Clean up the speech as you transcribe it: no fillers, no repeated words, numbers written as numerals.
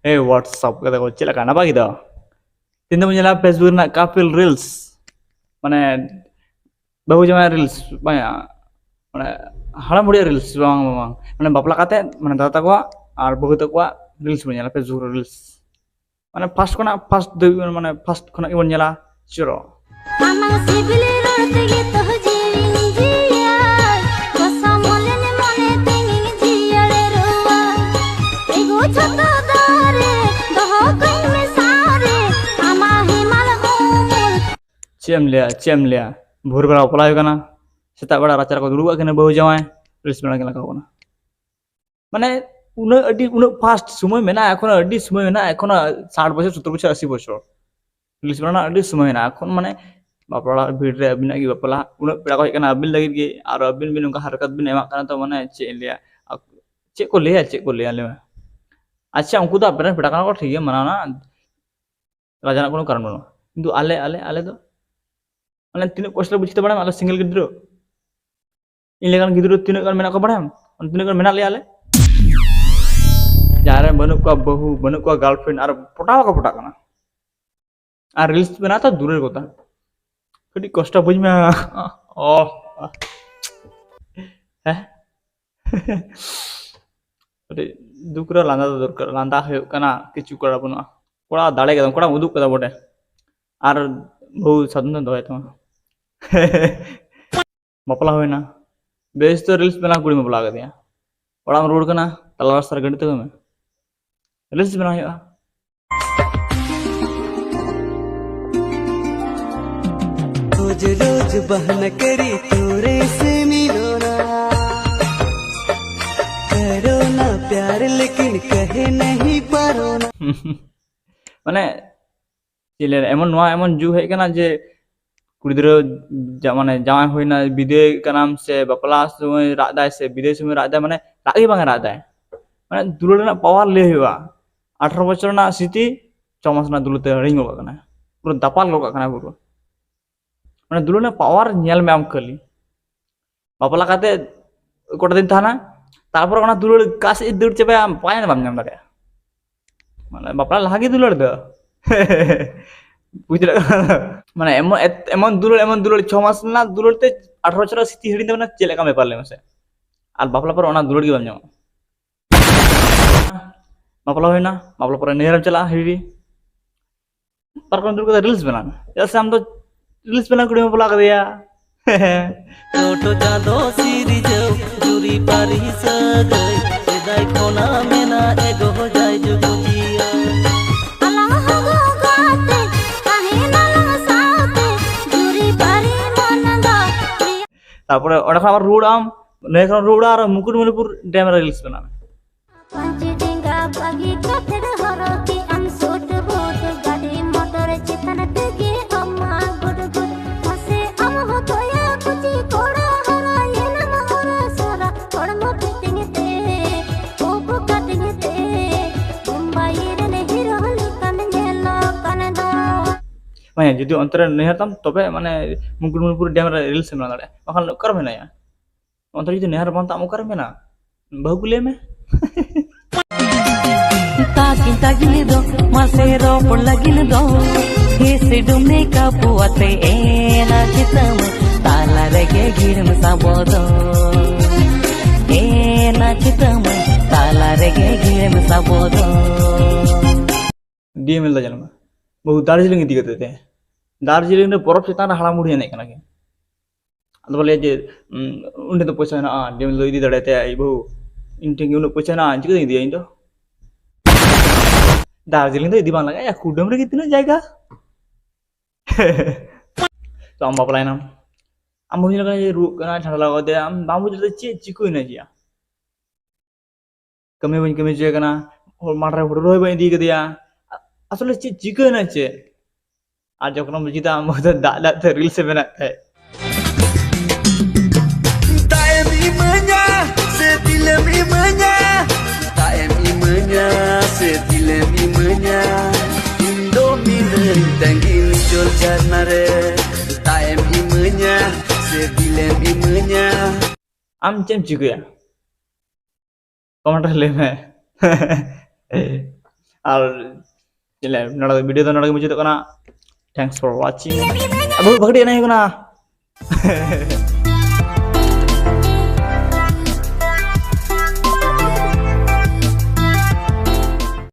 Hey, what's up? Kata ko chila kana ba gitu. Tinda menjela Facebook na couple reels. Mane bahu jama reels banyak. Mane haram mudia reels bang. Mane bapla kate mane tata ko ar bahu to ko reels menjela Facebook reels. Mane first kona first mane first kona ibon nyela chiro. Cem liya भोर बेला अपला हुई कना सेता बड़ा राचार को दुड़ुबा कने बहु जावाय reels बना के लगाव कना माने उन फास्ट समय मेना एखोन अडी समय मेना एखोन 60 बछर 70 बछर 80 बछर रिल्स बना अडी समय मेना एखोन माने बापला भीड़ रे अबिना की बापला उन पेड़ा को हेकना अबिन लगित के आर अबिन बिन उनका हरकत बिन एमा कना तो माने चे को लिया ले अच्छा उनको तो अपने पेड़ा को ठीक है मनाना राजाना कोनो कारण बनो किंतु आले तो माने तीन कष्ट बुझते बड़ा आले सिंगल गिद्रो इन लेगान गिद्रो तीन गान मेना को बड़ा हम तीन गान मेना ले आले जारे बनु को बहु बनु को गर्लफ्रेंड आर पटा कना आर रील्स बना तो दूर कोता कडी कष्ट बुझ में ओ है अरे दुकरा लांदा तो दरकार लांदा है कना किछु करा बना कोड़ा दाड़े के कोड़ा उदुक कदा बटे आर बहु साधन दो है तो बापला होइना बेस तो रील्स बना कुड़ी में बुला दिया और हम रोड कना तलवार सर गणित में रील्स बना हुआ रोज रोज बहन करी तोरे से मिलो ना करो ना प्यार लेकिन कहे नहीं पारो ना माने चिले एमन नवा एमन जु है कना जे कुड़ीद्रो माने जावाय होइना विदेश कनाम से बापला समय रादाय से विदेश में रादाय माने रागी बांग रादाय माने दुलड़ ना पावर ले हुआ 18 बछर ना सिटी 6 मास ना दुलते हरिंग गो कना पूरा दपाल गो कना पूरा माने दुलड़ ना पावर नेल में आम कली बापला काते कोटा दिन थाना तारपर ओना दुलड़ कासे दुड़ चबे आम पाय ना बाम नाम दारे माने बापला लागी दुलड़ दो बुझले माने एमन दुलड़ 6 मास ना दुलड़ते 18 बछर सिटी हिड़ी देना चेले का बेपार ले मसे आर बापला पर ओना दुलड़ गे बाम जाम बापला होइना बापला पर नेहरम चला हिड़ी पर कोन दुलड़ रील्स बना जैसे हम तो रील्स बना कुड़ी में बुला कर दिया टोटो जादो सीरी जो जुरी पारी सगई सेदाई खोना मेना एगो हो जाय जुगुजिया तारपरे ओडा खाबर रोडाम नेखन रोडा और मुकुटमणिपुर डैम रील्स बना माने जदि अंतर नेहरताम तबे माने मुकुटमणिपुर डैम रील्स बना दाड़े बखान कर में नया अंतर जदि नेहर बन ताम कर में ना बहु गुले में तागिल दो मासेरो पर लगिल दो हेसे डुमने का पुआते एना चितम ताला रगे गिरम साबोदो एना चितम ताला रगे गिरम साबोदो डीएमएल दा जलमा बहु दार्जिलिंग इदी करते थे दार्जिलिंग रे बरफ चितान हाड़ा मुड़ी ने कना के अद बोले जे उन्हें तो पैसा ना डीएमएल इदी दड़ते आई बहु इनटे उन पैसा ना चिक इदी इन तो दार्जिलिंग तो इदी बांग लगा या कुडम रे कितना जाएगा तो हम बापला ना हम मुझे लगा ये रू कना ठंडा लगा दे हम बामु जते चिको ना जिया कमे जे कना और माटरे फोटो रोय बई दी के दिया असले चिको ना चे आज जखन हम जिता हम तो दादा ते रील से बनाते है ताएमी मnya से दिल में मnya ताएमी मnya से दिल में मnya Indomie tanggil jol jarnare ताएमी मnya से दिल में मnya am cem चिको या कमेंट ले में और चले नोड़ा वीडियो तो नोड़ा मुझे तो कना थैंक्स फॉर वाचिंग अब भगड़ी नहीं कना